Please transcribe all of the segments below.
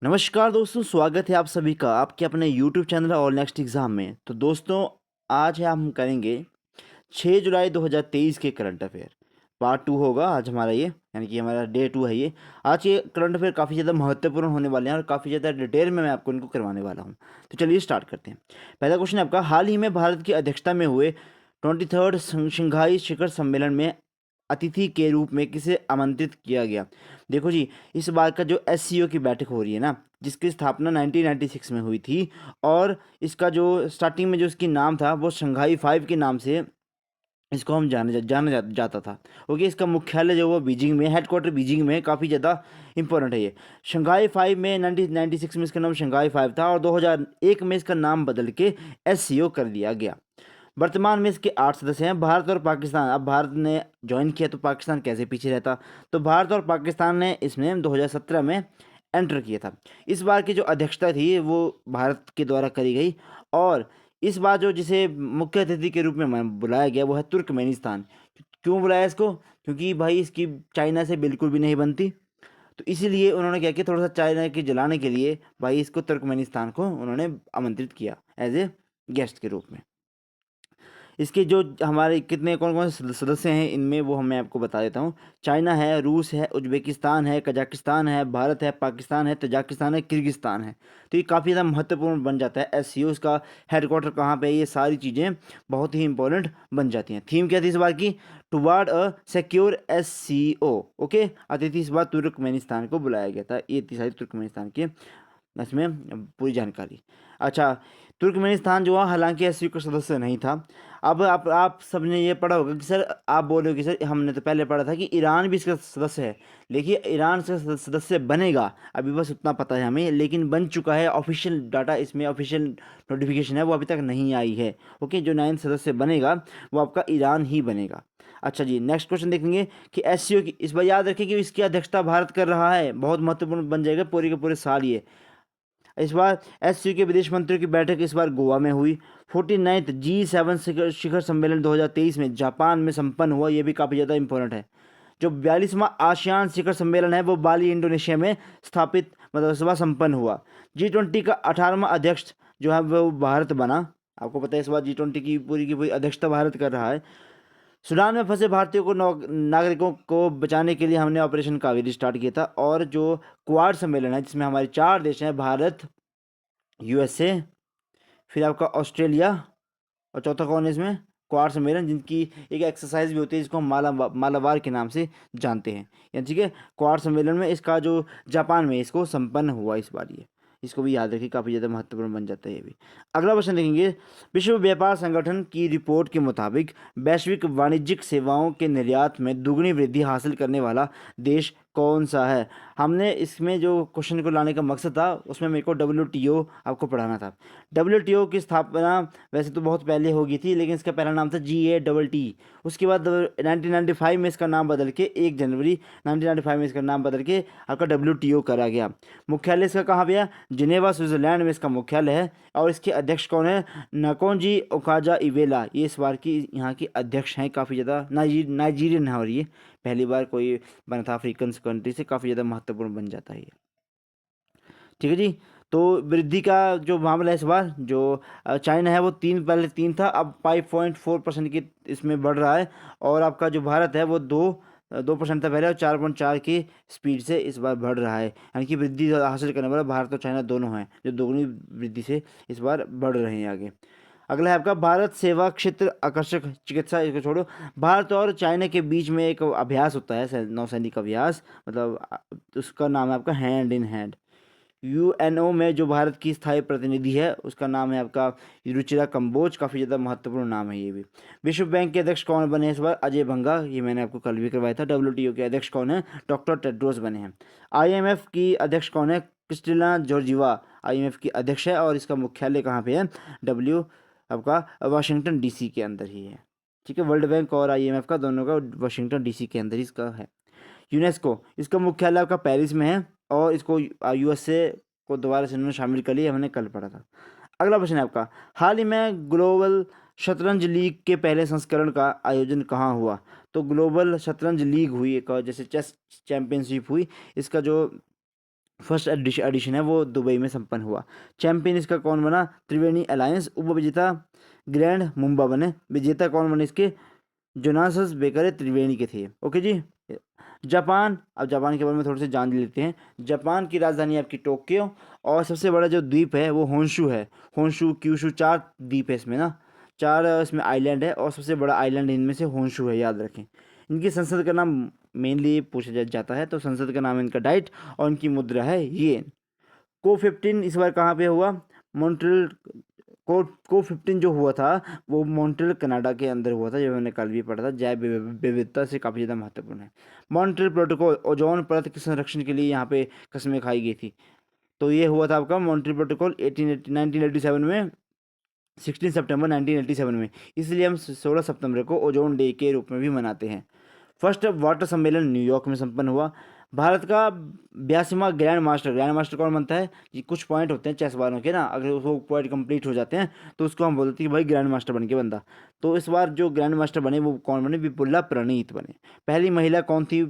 नमस्कार दोस्तों, स्वागत है आप सभी का आपके अपने YouTube चैनल और नेक्स्ट एग्ज़ाम में। तो दोस्तों, आज है हम करेंगे 6 जुलाई 2023 के करंट अफेयर। पार्ट 2 होगा आज हमारा ये, यानी कि हमारा डे 2 है ये। आज ये करंट अफेयर काफ़ी ज़्यादा महत्वपूर्ण होने वाले हैं और काफ़ी ज़्यादा डिटेल में मैं आपको इनको करवाने वाला हूँ। तो चलिए स्टार्ट करते हैं। पहला क्वेश्चन है आपका, हाल ही में भारत की अध्यक्षता में हुए 23rd शंघाई शिखर सम्मेलन में अतिथि के रूप में किसे आमंत्रित किया गया? देखो जी, इस बार का जो एससीओ की बैठक हो रही है ना, जिसकी स्थापना 1996 में हुई थी, और इसका जो स्टार्टिंग में जो इसकी नाम था वो शंघाई 5 के नाम से इसको हम जाता था। ओके, इसका मुख्यालय जो वो बीजिंग में, हेडक्वार्टर बीजिंग में, काफ़ी ज़्यादा इंपॉर्टेंट है ये। शंघाई 5 में 1996 में इसका नाम शंघाई 5 था और 2001 में इसका नाम बदल के एससीओ कर दिया गया। वर्तमान में इसके 8 सदस्य हैं, भारत और पाकिस्तान। अब भारत ने ज्वाइन किया तो पाकिस्तान कैसे पीछे रहता, तो भारत और पाकिस्तान ने इसमें 2017 में एंटर किया था। इस बार की जो अध्यक्षता थी वो भारत के द्वारा करी गई, और इस बार जो जिसे मुख्य अतिथि के रूप में बुलाया गया वो है तुर्कमेनिस्तान। क्यों बुलाया इसको? क्योंकि भाई इसकी चाइना से बिल्कुल भी नहीं बनती, तो इसीलिए उन्होंने क्या किया, थोड़ा सा चाइना के जलाने के लिए भाई इसको तुर्कमेनिस्तान को उन्होंने आमंत्रित किया एज ए गेस्ट के रूप में। इसके जो हमारे कितने कौन कौन से सदस्य हैं इनमें, वो मैं आपको बता देता हूँ। चाइना है, रूस है, उज्बेकिस्तान है, कजाकिस्तान है, भारत है, पाकिस्तान है, तजाकिस्तान है, किर्गिस्तान है। तो ये काफ़ी ज़्यादा महत्वपूर्ण बन जाता है। एससीओ इसका हेडक्वार्टर कहाँ पे है, ये सारी चीज़ें बहुत ही इंपॉर्टेंट बन जाती हैं। थीम क्या थी इस बार की? Toward a secure SCO. Okay, अतिथि इस बार तुर्कमेनिस्तान को बुलाया गया था। ये थी सारी तुर्कमेनिस्तान की इसमें पूरी जानकारी। अच्छा, तुर्कमेनिस्तान जो है हालांकि एससीओ का सदस्य नहीं था। अब आप सबने ये पढ़ा होगा कि सर, आप बोल रहे हो कि सर हमने तो पहले पढ़ा था कि ईरान भी इसका सदस्य है। देखिए, ईरान से सदस्य बनेगा अभी, बस उतना पता है हमें, लेकिन बन चुका है। ऑफिशियल डाटा इसमें, ऑफिशियल नोटिफिकेशन है, वो अभी तक नहीं आई है। ओके, जो 9 सदस्य बनेगा वो आपका ईरान ही बनेगा। अच्छा जी, नेक्स्ट क्वेश्चन देखेंगे कि एससीओ की, इस बार याद रखिए कि इसकी अध्यक्षता भारत कर रहा है। बहुत महत्वपूर्ण बन जाएगा पूरे के पूरे साल ये। इस बार एससीओ के विदेश मंत्रियों की बैठक इस बार गोवा में हुई। 49th G7 शिखर सम्मेलन 2023 में जापान में संपन्न हुआ। ये भी काफ़ी ज़्यादा इंपॉर्टेंट है। जो 42वां आसियान शिखर सम्मेलन है वो बाली इंडोनेशिया में स्थापित मतलब इस बार संपन्न हुआ। G20 का 18वां अध्यक्ष जो है वो भारत बना। आपको पता है इस बार G20 की पूरी अध्यक्षता भारत कर रहा है। सूडान में फंसे भारतीयों को नागरिकों को बचाने के लिए हमने ऑपरेशन कावेरी स्टार्ट किया था। और जो क्वाड सम्मेलन है जिसमें हमारे 4 देश हैं, भारत, यूएसए, फिर आपका ऑस्ट्रेलिया, और चौथा कौन है इसमें? क्वाड सम्मेलन, जिनकी एक एक्सरसाइज भी होती है जिसको हम मालाबार के नाम से जानते हैं। या ठीक है, क्वाड सम्मेलन में इसका जो जापान में इसको संपन्न हुआ इस बार ये। इसको भी याद रखिए, काफ़ी ज़्यादा महत्वपूर्ण बन जाता है ये भी। अगला क्वेश्चन देखेंगे, विश्व व्यापार संगठन की रिपोर्ट के मुताबिक वैश्विक वाणिज्यिक सेवाओं के निर्यात में दुगनी वृद्धि हासिल करने वाला देश कौन सा है? हमने इसमें जो क्वेश्चन को लाने का मकसद था उसमें मेरे को डब्ल्यूटीओ आपको पढ़ाना था। डब्ल्यूटीओ की स्थापना वैसे तो बहुत पहले हो गई थी, लेकिन इसका पहला नाम था GATT। उसके बाद 1995 में इसका नाम बदल के 1 जनवरी 1995 में इसका नाम बदल के आपका WTO करा गया। मुख्यालय इसका कहाँ पे है? जिनेवा, स्विट्जरलैंड में इसका मुख्यालय है। और इसके अध्यक्ष कौन है? नकोंजी ओकाजा इवेला, ये इस बार की यहाँ की अध्यक्ष हैं। काफ़ी ज़्यादा नाइजीरियन है, और ये पहली बार कोई बना था अफ्रीकन कंट्री से। काफ़ी ज़्यादा महत्वपूर्ण बन जाता है ये। ठीक है जी। तो वृद्धि का जो मामला है इस बार, जो चाइना है वो 3, पहले 3 था, अब 5.4% की इसमें बढ़ रहा है। और आपका जो भारत है वो 2% था पहले, और 4.4 की स्पीड से इस बार बढ़ रहा है। यानी कि वृद्धि हासिल करने वाला भारत और चाइना दोनों हैं, जो दोगुनी वृद्धि से इस बार बढ़ रहे हैं आगे। अगला है आपका भारत सेवा क्षेत्र आकर्षक चिकित्सा। इसको छोड़ो, भारत और चाइना के बीच में एक अभ्यास होता है, नौसैनिक अभ्यास, मतलब उसका नाम है आपका हैंड इन हैंड। यूएनओ में जो भारत की स्थायी प्रतिनिधि है उसका नाम है आपका रुचिरा कंबोज। काफ़ी ज़्यादा महत्वपूर्ण नाम है ये भी। विश्व बैंक के अध्यक्ष कौन बने इस बार? अजय भंगा, ये मैंने आपको कल भी करवाया था। डब्ल्यूटीओ के अध्यक्ष कौन है? डॉक्टर टेड्रोस बने हैं। आईएमएफ की अध्यक्ष कौन है? क्रिस्टिना जॉर्जिवा आईएमएफ की अध्यक्ष है, और इसका मुख्यालय कहाँ पे है? डब्ल्यू आपका वाशिंगटन डीसी के अंदर ही है। ठीक है, वर्ल्ड बैंक और आईएमएफ का दोनों का वाशिंगटन डीसी के अंदर ही इसका है। यूनेस्को, इसका मुख्यालय आपका पेरिस में है, और इसको यूएसए को दोबारा से इन्होंने शामिल कर लिया, हमने कल पढ़ा था। अगला प्रश्न है आपका, हाल ही में ग्लोबल शतरंज लीग के पहले संस्करण का आयोजन कहाँ हुआ? तो ग्लोबल शतरंज लीग हुई एक, जैसे चेस चैंपियनशिप हुई, इसका जो फर्स्ट एडिशन है वो दुबई में संपन्न हुआ। चैंपियन इसका कौन बना? त्रिवेणी अलायंस। उपविजेता ग्रैंड मुंबा बने। विजेता कौन बने इसके? जोनासस बेकर त्रिवेणी के थे। ओके जी। जापान, अब जापान के बारे में थोड़े से जान लेते हैं। जापान की राजधानी आपकी टोक्यो, और सबसे बड़ा जो द्वीप है वो होंशु है। होंशु, क्यूशु, 4 द्वीप है इसमें ना, 4 इसमें आइलैंड है, और सबसे बड़ा आइलैंड इनमें से होंशु है, याद रखें। इनकी संसद का नाम मेनली पूछा जाता है, तो संसद का नाम है इनका डाइट, और इनकी मुद्रा है येन। को 15 इस बार कहाँ पे हुआ? मॉन्ट्रियल। को 15 जो हुआ था वो मॉन्ट्रियल कनाडा के अंदर हुआ था, जो मैंने कल भी पढ़ा था। जैव विविधता से काफ़ी ज़्यादा महत्वपूर्ण है। मॉन्ट्रियल प्रोटोकॉल ओजोन परत के संरक्षण के लिए यहाँ पे कस्में खाई गई थी। तो ये हुआ था आपका मॉन्ट्रियल प्रोटोकॉल 1987 में, 16 सितंबर 1987 में। इसलिए हम 16 सितंबर को ओजोन डे के रूप में भी मनाते हैं। फर्स्ट वाटर सम्मेलन न्यूयॉर्क में संपन्न हुआ। भारत का 82वां ग्रैंड मास्टर कौन बनता है? ये कुछ पॉइंट होते हैं चेस वालों के ना, अगर वो पॉइंट कंप्लीट हो जाते हैं तो उसको हम बोलते हैं कि भाई ग्रैंड मास्टर बन के बंदा। तो इस बार जो ग्रैंड मास्टर बने वो कौन बने? विपुला प्रणीत बने। पहली महिला कौन थी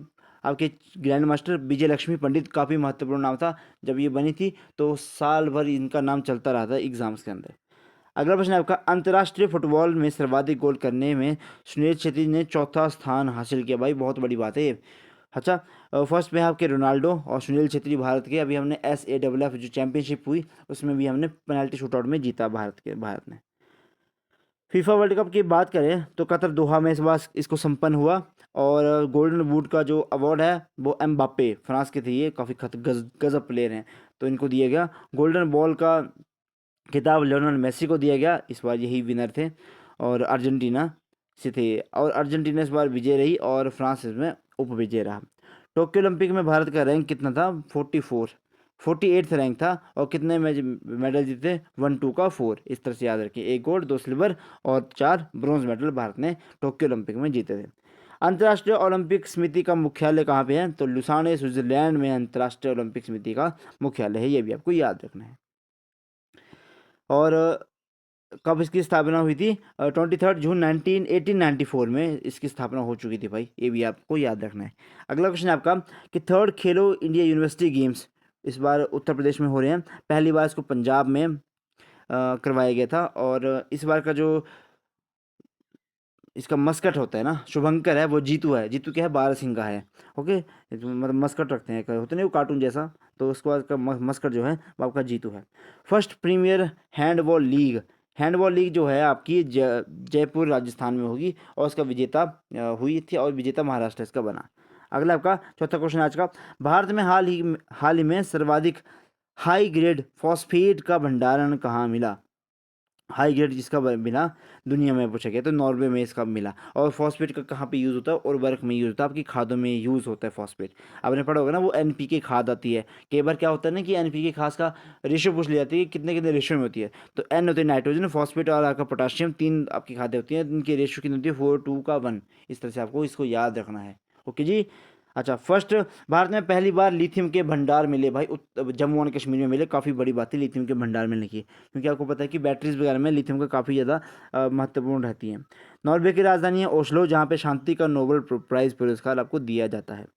आपके ग्रैंड मास्टर? विजय लक्ष्मी पंडित। काफ़ी महत्वपूर्ण नाम था, जब ये बनी थी तो साल भर इनका नाम चलता रहा था एग्जाम्स के अंदर। अगला प्रश्न है आपका, अंतर्राष्ट्रीय फुटबॉल में सर्वाधिक गोल करने में सुनील छेत्री ने चौथा स्थान हासिल किया। भाई बहुत बड़ी बात है ये। अच्छा, फर्स्ट में आपके रोनाल्डो और सुनील छेत्री भारत के। अभी हमने SAFF जो चैंपियनशिप हुई उसमें भी हमने पेनल्टी शूटआउट में जीता भारत ने। फीफा वर्ल्ड कप की बात करें तो कतर दोहा में इस बार इसको संपन्न हुआ, और गोल्डन बूट का जो अवार्ड है वो एम्बाप्पे, फ्रांस के थे ये, काफ़ी गजब प्लेयर हैं, तो इनको दिया गया। गोल्डन बॉल का खिताब लियोनेल मेसी को दिया गया, इस बार यही विनर थे, और अर्जेंटीना से थे, और अर्जेंटीना इस बार विजय रही और फ्रांस इसमें उपविजय रहा। टोक्यो ओलंपिक में भारत का रैंक कितना था? 48th रैंक था, और कितने मेडल जीते? 1 2 का 4। इस तरह से याद रखिए, 1 गोल्ड, 2 सिल्वर और 4 ब्रॉन्ज मेडल भारत ने टोक्यो ओलंपिक में जीते थे। अंतर्राष्ट्रीय ओलंपिक समिति का मुख्यालय कहाँ पे है? तो लुसाने, स्विट्जरलैंड में अंतर्राष्ट्रीय ओलंपिक समिति का मुख्यालय है, ये भी आपको याद रखना है। और कब इसकी स्थापना हुई थी? 23 जून 1894 में इसकी स्थापना हो चुकी थी भाई, ये भी आपको याद रखना है। अगला क्वेश्चन है आपका कि थर्ड खेलो इंडिया यूनिवर्सिटी गेम्स इस बार उत्तर प्रदेश में हो रहे हैं। पहली बार इसको पंजाब में करवाया गया था, और इस बार का जो इसका मस्कट होता है ना, शुभंकर है, वो जीतू है। जीतू क्या है? बारहसिंह का है। ओके, मतलब मस्कट रखते हैं, होते नहीं वो कार्टून जैसा, तो उसके बाद का मस्कट जो है वो आपका जीतू है। फर्स्ट प्रीमियर हैंडबॉल लीग जो है आपकी जयपुर राजस्थान में होगी, और उसका विजेता हुई थी, और विजेता महाराष्ट्र इसका बना। अगला आपका चौथा क्वेश्चन आज का, भारत में हाल ही में सर्वाधिक हाई ग्रेड फॉस्फेट का भंडारण कहाँ मिला? हाई ग्रेड जिसका मिला दुनिया में पूछा गया, तो नॉर्वे में इसका मिला। और फॉस्फेट का कहाँ पे यूज़ होता है? उर्वरक में यूज़ होता है, आपकी खादों में यूज़ होता है फॉस्फेट। आपने पढ़ा होगा ना, वो NPK खाद आती है। कई बार क्या होता है ना कि NPK खाद का रेशो पूछ ली जाती है, कितने कितने रेशो में होती है। तो N होती है नाइट्रोजन, फॉस्फेट और आपका पोटाशियम, 3 आपकी खादें होती हैं, इनकी रेशो कितनी होती है? 4 2 का 1। इस तरह से आपको इसको याद रखना है। ओके जी। अच्छा, फर्स्ट भारत में पहली बार लिथियम के भंडार मिले भाई, जम्मू एंड कश्मीर में मिले। काफ़ी बड़ी बात है लिथियम के भंडार मिलने की, क्योंकि आपको पता है कि बैटरीज वगैरह में लिथियम का काफ़ी ज़्यादा महत्वपूर्ण रहती है। नॉर्वे की राजधानी है ओस्लो, जहाँ पे शांति का नोबेल प्राइज़ पुरस्कार आपको दिया जाता है।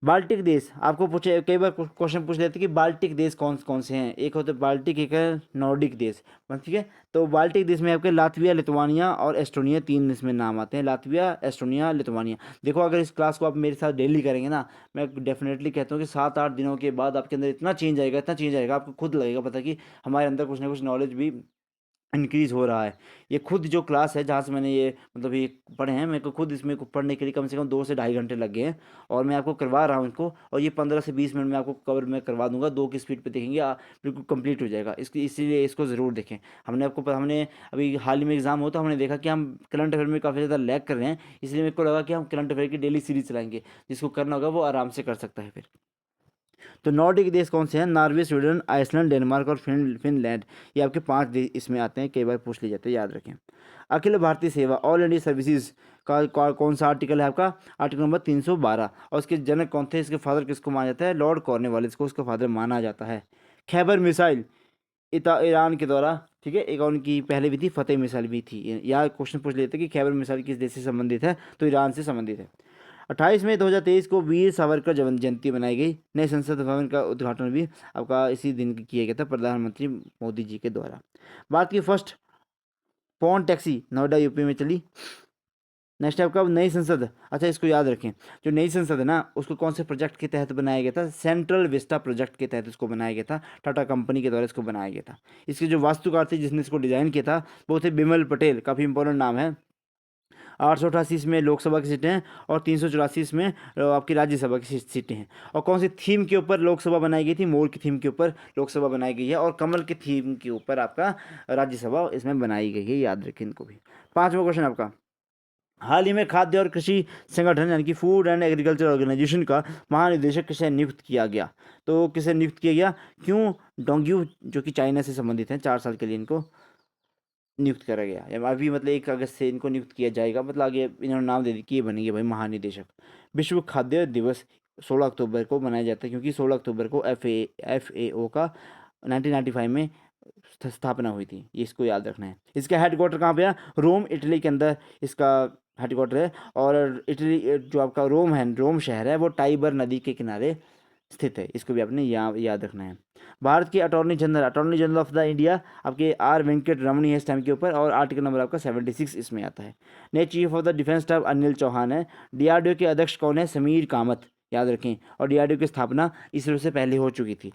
बाल्टिक देश आपको पूछे, कई बार क्वेश्चन पूछ लेते कि बाल्टिक देश कौन कौन से हैं। एक होते बाल्टिक, एक है नॉर्डिक देश, ठीक है। तो बाल्टिक देश में आपके लातविया, लिथुआनिया और एस्टोनिया, 3 इसमें नाम आते हैं। Latvia, Estonia, Lithuania. देखो, अगर इस क्लास को आप मेरे साथ डेली करेंगे ना, मैं डेफिनेटली कहता हूँ कि 7 8 दिनों के बाद आपके अंदर इतना चेंज आएगा, आपको खुद लगेगा पता कि हमारे अंदर कुछ ना कुछ नॉलेज भी इंक्रीज़ हो रहा है। ये खुद जो क्लास है जहाँ से मैंने ये मतलब ये पढ़े हैं, मेरे को खुद इसमें को पढ़ने के लिए कम से कम 2 से ढाई घंटे लग गए हैं, और मैं आपको करवा रहा हूँ इनको, और ये 15 से 20 मिनट में आपको कवर मैं करवा दूंगा। 2 की स्पीड पे देखेंगे, बिल्कुल कंप्लीट हो जाएगा। इसीलिए इसको ज़रूर देखें। हमने अभी हाल ही में एग्ज़ाम हो, तो हमने देखा कि हम करंट अफेयर में काफ़ी ज़्यादा लैग कर रहे हैं, इसलिए मेरे को लगा कि हम करंट अफेयर की डेली सीरीज चलाएंगे। जिसको करना होगा वो आराम से कर सकता है फिर। तो नॉर्डिक देश कौन से हैं? नॉर्वे, स्वीडन, आइसलैंड, डेनमार्क और फिनलैंड। ये आपके 5 देश इसमें आते हैं, कई बार पूछ लिए जाते हैं, याद रखें। अखिल भारतीय सेवा, ऑल इंडिया सर्विसेज का कौन सा आर्टिकल है आपका? Article number 312। और इसके जनक कौन थे? इसके फादर किसको माना जाता है? लॉर्ड कॉर्नवालिस को उसका फादर माना जाता है। खैबर मिसाइल ईरान के द्वारा, ठीक है, एक उनकी पहले भी थी, फतेह मिसाइल भी थी। यहाँ क्वेश्चन पूछ लेते कि खैबर मिसाइल किस देश से संबंधित है? तो ईरान से संबंधित है। 28 मई 2023 को वीर सावरकर जयंती मनाई गई। नए संसद भवन का उद्घाटन भी आपका इसी दिन किया गया था प्रधानमंत्री मोदी जी के द्वारा। भारत की first pod taxi Noida UP में चली। नेक्स्ट आपका नई संसद, अच्छा इसको याद रखें, जो नई संसद है ना उसको कौन से प्रोजेक्ट के तहत बनाया गया था? सेंट्रल विस्टा प्रोजेक्ट के तहत इसको बनाया गया था, टाटा कंपनी के द्वारा इसको बनाया गया था। इसके जो वास्तुकार थे जिसने इसको डिजाइन किया था वो थे बिमल पटेल, काफ़ी इंपॉर्टेंट नाम है। 888 इसमें लोकसभा की सीटें हैं और 384 इसमें आपकी राज्यसभा की सीटें हैं। और कौन सी थीम के ऊपर लोकसभा बनाई गई थी? मोर की थीम के ऊपर लोकसभा बनाई गई है और कमल की थीम के ऊपर आपका राज्यसभा इसमें बनाई गई है, याद रखें इनको भी। 5वां क्वेश्चन आपका, हाल ही में खाद्य और कृषि संगठन यानी कि फूड एंड एग्रीकल्चर ऑर्गेनाइजेशन का महानिदेशक किसे नियुक्त किया गया? तो किसे नियुक्त किया गया? क्यों डोंग्यू जो कि चाइना से संबंधित हैं, 4 साल के लिए इनको नियुक्त करा गया। अभी मतलब 1 अगस्त से इनको नियुक्त किया जाएगा, मतलब आगे इन्होंने नाम दे दी कि ये बनेंगे भाई महानिदेशक। विश्व खाद्य दिवस 16 अक्टूबर को मनाया जाता है क्योंकि 16 अक्टूबर को FAO का 1995 में स्थापना हुई थी, ये इसको याद रखना है। इसका हेडक्वार्टर कहाँ पे है? रोम इटली के अंदर इसका हेडक्वार्टर है। और इटली जो आपका रोम है, रोम शहर है वो टाइबर नदी के किनारे स्थित है, इसको भी आपने याद रखना है। भारत के attorney general of the India आपके R वेंकट रमणी है इस टाइम के ऊपर, और आर्टिकल नंबर आपका 76 इसमें आता है। नए chief of the defence staff Anil Chauhan है। DRDO के अध्यक्ष कौन है? समीर कामत, याद रखें। और DRDO की स्थापना इसरो से पहले हो चुकी थी,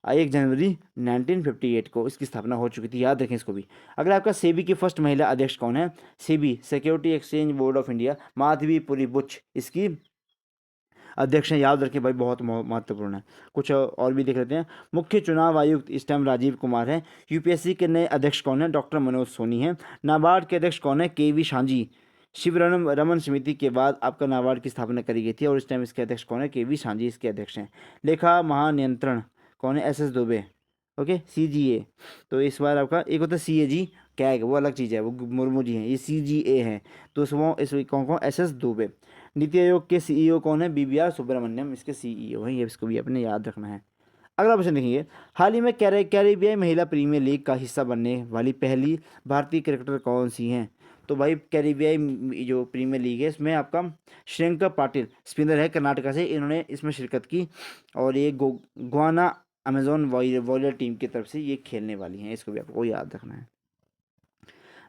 1 जनवरी 1958 को इसकी स्थापना हो चुकी थी, याद रखें इसको भी। अगर आपका सेबी की फर्स्ट महिला अध्यक्ष कौन है? SEBI security exchange board of India Madhabi Puri Buch इसकी अध्यक्ष हैं, याद रखें भाई, बहुत महत्वपूर्ण है। कुछ और भी देख लेते हैं। मुख्य चुनाव आयुक्त इस टाइम राजीव कुमार हैं। यूपीएससी के नए अध्यक्ष कौन है? डॉक्टर मनोज सोनी हैं। नाबार्ड के अध्यक्ष कौन है? KV शांजी। शिव रमन समिति के बाद आपका नाबार्ड की स्थापना करी गई थी और इस टाइम इसके अध्यक्ष कौन है? KV शांजी इसके अध्यक्ष हैं। लेखा महानियंत्रण कौन है? SS दुबे। Okay, CGA। तो इस बार आपका एक होता है CAG कैग, वो अलग चीज़ है, वो मुर्मू जी हैं। ये CGA हैं, तो इस कौन कौन? SS दुबे। नीति आयोग के CEO कौन है? BBR सुब्रमण्यम इसके CEO हैं, ये इसको भी अपने याद रखना है। अगला प्रश्न देखिए, हाल ही में कैरिबियाई महिला प्रीमियर लीग का हिस्सा बनने वाली पहली भारतीय क्रिकेटर कौन सी हैं? तो भाई कैरिबियाई जो प्रीमियर लीग है इसमें आपका श्रेयंका पाटिल स्पिनर है कर्नाटका से, इन्होंने इसमें शिरकत की और ये गोवाना अमेजोन वॉरियर टीम की तरफ से ये खेलने वाली हैं, इसको भी आपको याद रखना है।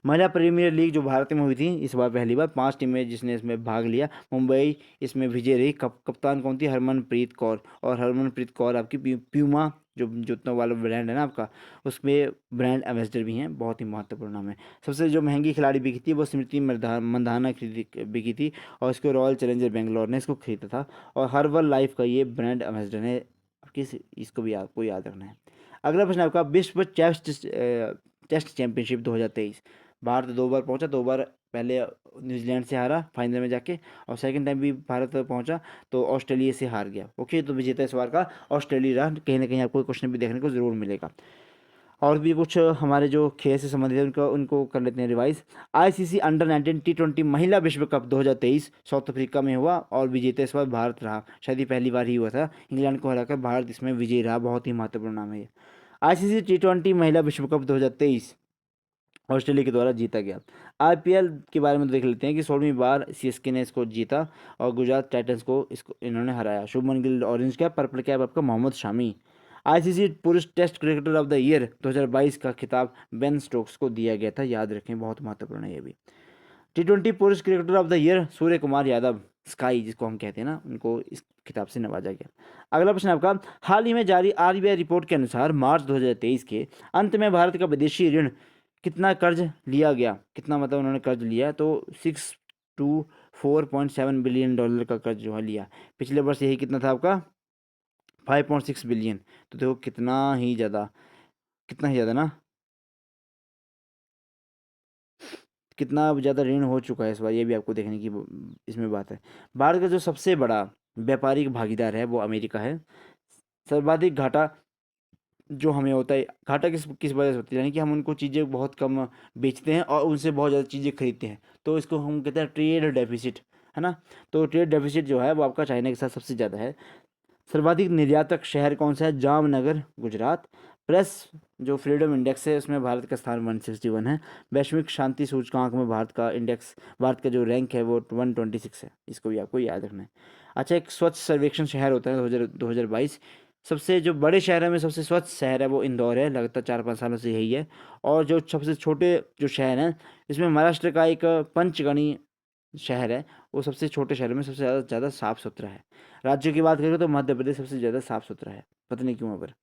महिला प्रीमियर लीग जो भारत में हुई थी इस बार पहली बार, 5 टीमें जिसने इसमें भाग लिया। मुंबई इसमें विजय रही। कप्तान कौन थी? हरमनप्रीत कौर। और हरमनप्रीत कौर आपकी प्यूमा जो जूतों वाला ब्रांड है ना आपका, उसमें ब्रांड एम्बेसडर भी हैं, बहुत ही महत्वपूर्ण नाम है। सबसे जो महंगी खिलाड़ी बिकी थी वो स्मृति मंधाना बिकी थी और इसको रॉयल चैलेंजर बेंगलोर ने इसको खरीदा था। और हर्बल लाइफ का ये ब्रांड एम्बेसडर है, इसको भी आपको याद रखना है। अगला प्रश्न आपका, विश्व टेस्ट चैंपियनशिप 2023 भारत 2 बार पहुंचा, 2 बार पहले न्यूजीलैंड से हारा फाइनल में जाके, और सेकंड टाइम भी भारत पहुंचा तो ऑस्ट्रेलिया से हार गया। ओके, तो विजेता इस बार का ऑस्ट्रेलिया रहा। कहीं ना कहीं आपको क्वेश्चन भी देखने को जरूर मिलेगा। और भी कुछ हमारे जो खेल से संबंधित है उनको कर लेते हैं रिवाइज। ICC अंडर-19 T20 महिला विश्व कप 2023 साउथ अफ्रीका में हुआ और विजेता इस बार भारत रहा। शायद ये पहली बार ही हुआ था, इंग्लैंड को हराकर भारत इसमें विजयी रहा, बहुत ही महत्वपूर्ण नाम है ये। ICC T20 महिला विश्व कप 2023 ऑस्ट्रेलिया के द्वारा जीता गया। IPL के बारे में देख लेते हैं कि 16वीं बार CSK ने इसको जीता और गुजरात टाइटंस को इसको इन्होंने हराया। Shubman Gill orange cap, purple cap आपका मोहम्मद शामी। ICC पुरुष test cricketer of the year 2022 का खिताब बेन स्टोक्स को दिया गया था, याद रखें, बहुत महत्वपूर्ण है ये भी। T20 पुरुष cricketer of the year Surya Kumar Yadav, sky जिसको हम कहते हैं ना, उनको इस खिताब से नवाजा गया। अगला प्रश्न आपका, हाल ही में जारी RBI रिपोर्ट के अनुसार मार्च 2023 के अंत में भारत का विदेशी ऋण कितना कर्ज लिया गया? कितना मतलब उन्होंने कर्ज लिया? तो 6 to 4.7 बिलियन डॉलर का कर्ज जो है लिया। पिछले वर्ष यही कितना था आपका? 5.6 बिलियन। तो देखो कितना ही ज़्यादा ना, कितना ज़्यादा ऋण हो चुका है इस बार, ये भी आपको देखने की इसमें बात है। भारत का जो सबसे बड़ा व्यापारिक भागीदार है वो अमेरिका है। सर्वाधिक घाटा जो हमें होता है, घाटा किस किस वजह से होती है? यानी कि हम उनको चीज़ें बहुत कम बेचते हैं और उनसे बहुत ज़्यादा चीज़ें खरीदते हैं, तो इसको हम कहते हैं ट्रेड डेफिसिट, है ना। तो ट्रेड डेफिसिट जो है वो आपका चाइना के साथ सबसे ज़्यादा है। सर्वाधिक निर्यातक शहर कौन सा है? जामनगर गुजरात। प्रेस जो फ्रीडम इंडेक्स है उसमें भारत का स्थान 161 है। वैश्विक शांति सूचकांक में भारत का जो रैंक है वो 126 है। इसको भी आपको याद रखना है। अच्छा, एक स्वच्छ सर्वेक्षण शहर होता है 2022, सबसे जो बड़े शहरों में सबसे स्वच्छ शहर है वो इंदौर है, लगातार 4-5 सालों से यही है। और जो सबसे छोटे जो शहर हैं, इसमें महाराष्ट्र का एक पंचगणी शहर है, वो सबसे छोटे शहर में सबसे ज़्यादा ज़्यादा साफ़ सुथरा है। राज्यों की बात करें तो मध्य प्रदेश सबसे ज़्यादा साफ़ सुथरा है, पता नहीं क्यों। पर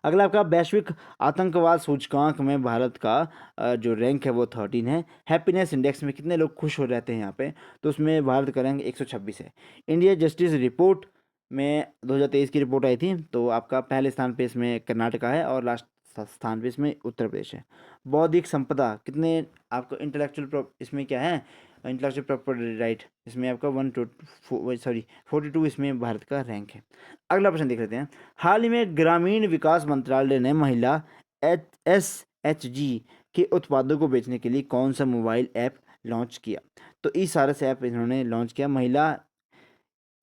अगला आपका वैश्विक आतंकवाद सूचकांक में भारत का जो रैंक है वो 13 है। हैप्पीनेस इंडेक्स में कितने लोग खुश हो रहते हैं यहाँ पे, तो उसमें भारत का रैंक 126 है। इंडिया जस्टिस रिपोर्ट में 2023 की रिपोर्ट आई थी, तो आपका पहले स्थान पे इसमें कर्नाटका है और लास्ट स्थान पे इसमें उत्तर प्रदेश है। बौद्धिक संपदा कितने आपको इंटेलेक्चुअल इसमें क्या है, इंटेलेक्चुअल प्रॉपर्टी राइट, इसमें आपका 42 इसमें भारत का रैंक है। अगला प्रश्न देख लेते हैं। हाल ही में ग्रामीण विकास मंत्रालय ने महिला SHG के उत्पादों को बेचने के लिए कौन सा मोबाइल ऐप लॉन्च किया, तो इस सारे से ऐप इन्होंने लॉन्च किया महिला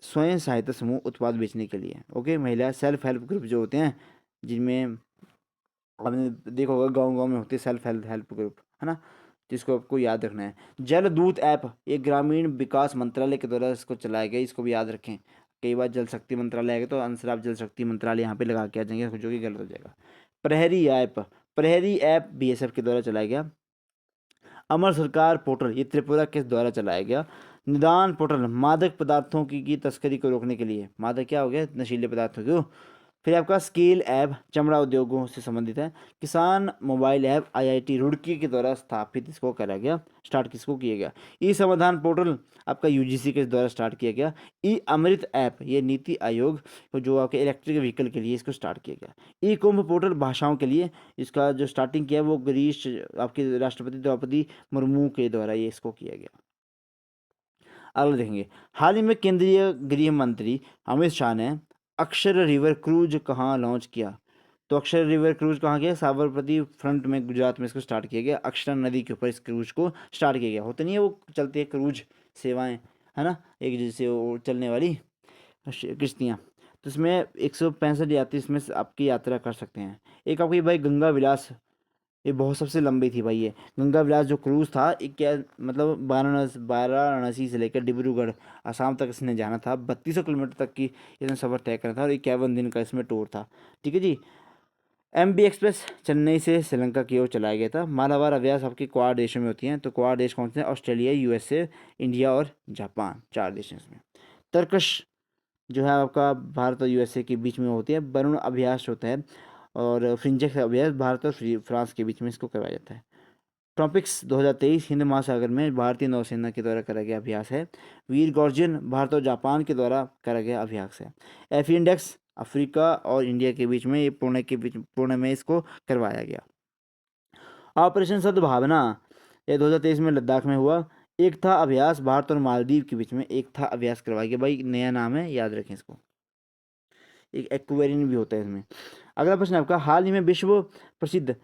स्वयं सहायता समूह उत्पाद बेचने के लिए। ओके, महिला सेल्फ हेल्प ग्रुप जो होते हैं, जिनमें आपने देखा होगा गांव गांव में होती है सेल्फ हेल्प ग्रुप, है ना, जिसको आपको याद रखना है। जल दूत ऐप ये ग्रामीण विकास मंत्रालय के द्वारा इसको चलाया गया, इसको भी याद रखें। कई बार जल शक्ति मंत्रालय आएगा तो आंसर आप जल शक्ति मंत्रालय यहाँ पे लगा के आ जाएंगे, जो कि गलत हो जाएगा। प्रहरी ऐप BSF के द्वारा चलाया गया। अमर सरकार पोर्टल ये त्रिपुरा के द्वारा चलाया गया। निदान पोर्टल मादक पदार्थों की तस्करी को रोकने के लिए, मादक क्या हो गया, नशीले पदार्थों को। फिर आपका स्केल ऐप चमड़ा उद्योगों से संबंधित है। किसान मोबाइल ऐप IIT रुड़की के द्वारा स्थापित इसको करा गया, स्टार्ट किसको किया गया। ई समाधान पोर्टल आपका UGC के द्वारा स्टार्ट किया गया। ई अमृत ऐप ये नीति आयोग जो आपके इलेक्ट्रिक व्हीकल के लिए इसको स्टार्ट किया गया। ई कुंभ पोर्टल भाषाओं के लिए, इसका जो स्टार्टिंग किया वो ग्रीस आपके राष्ट्रपति द्रौपदी मुर्मू के द्वारा ये इसको किया गया। अगला देखेंगे, हाल ही में केंद्रीय गृह मंत्री अमित शाह ने अक्षर रिवर क्रूज कहाँ लॉन्च किया, तो अक्षर रिवर क्रूज कहाँ किया, साबरमती फ्रंट में गुजरात में इसको स्टार्ट किया गया। अक्षरा नदी के ऊपर इस क्रूज को स्टार्ट किया गया। होते नहीं है वो चलती है क्रूज सेवाएं, है ना, एक जैसे वो चलने वाली किश्तियाँ, तो इसमें 165 यात्री इसमें आपकी यात्रा कर सकते हैं। एक आपकी भाई गंगा विलास, ये बहुत सबसे लंबी थी भाई। ये गंगा विलास जो क्रूज़ था, ये क्या मतलब वाराणसी से लेकर डिब्रूगढ़ असम तक इसने जाना था। 3200 किलोमीटर तक की इसने सफ़र तय करना था और 51 दिन का इसमें टूर था। ठीक है जी। MB एक्सप्रेस चेन्नई से श्रीलंका की ओर चलाया गया था। मालाबार अभ्यास आपके क्वाड देशों में होती हैं, तो क्वाड देश कौन से हैं, ऑस्ट्रेलिया, USA, इंडिया और जापान, 4 देश हैं इसमें। तर्कश जो है आपका भारत और USA के बीच में होती है। वरुण अभ्यास होता है और फ्रिंजेक्स अभ्यास भारत और फ्रांस के बीच में इसको करवाया जाता है। ट्रॉपिक्स 2023 हिंद महासागर में भारतीय नौसेना के द्वारा करा गया अभ्यास है। वीर गॉर्जियन भारत और जापान के द्वारा करा गया अभ्यास है। एफी इंडेक्स अफ्रीका और इंडिया के बीच में, ये पुणे में इसको करवाया गया। ऑपरेशन सद्भावना ये 2023 में लद्दाख में हुआ। एक था अभ्यास भारत और मालदीव के बीच में, एक था अभ्यास करवाया गया। भाई नया नाम है, याद रखें इसको। एक एक्वेरियन भी होता है इसमें। अगला प्रश्न आपका, हाल ही में विश्व प्रसिद्ध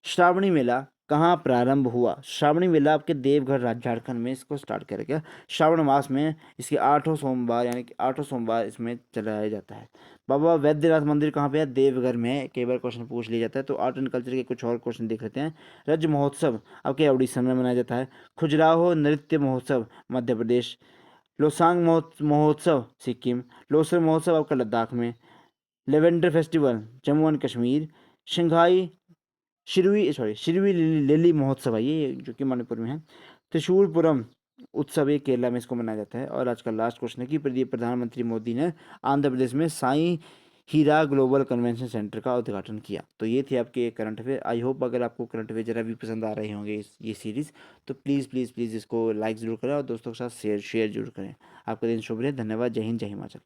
श्रावणी मेला कहाँ प्रारंभ हुआ। श्रावणी मेला आपके देवघर राज्य झारखंड में इसको स्टार्ट किया गया। श्रावण मास में इसके 8 सोमवार यानी कि 8 सोमवार इसमें चलाया जाता है। बाबा वैद्यनाथ मंदिर कहाँ पे है, देवघर में। कई बार क्वेश्चन पूछ लिया जाता है, तो आर्ट एंड कल्चर के कुछ और क्वेश्चन देख लेते हैं। रज महोत्सव आपके उड़ीसा में मनाया जाता है। खुजराहो नृत्य महोत्सव मध्य प्रदेश। लोसांग महोत्सव सिक्किम। लोसर महोत्सव आपका लद्दाख में। Lavender festival Jammu and Kashmir. Shirui lily महोत्सव है ये, जो कि मणिपुर में है। त्रिशूलपुरम उत्सव ये केरला में इसको मनाया जाता है। और आज का लास्ट क्वेश्चन है कि प्रधानमंत्री मोदी ने आंध्र प्रदेश में साई हीरा ग्लोबल कन्वेंशन सेंटर का उद्घाटन किया। तो ये थे आपके करंट अफेयर। आई होप अगर आपको करंट अफेयर जरा भी पसंद आ रहे होंगे ये सीरीज़, तो प्लीज़ प्लीज़ प्लीज़ इसको लाइक ज़रूर करें और दोस्तों के साथ शेयर जरूर करें। आपका दिन शुभ रहे। धन्यवाद। जय हिंद, जय हिमाचल।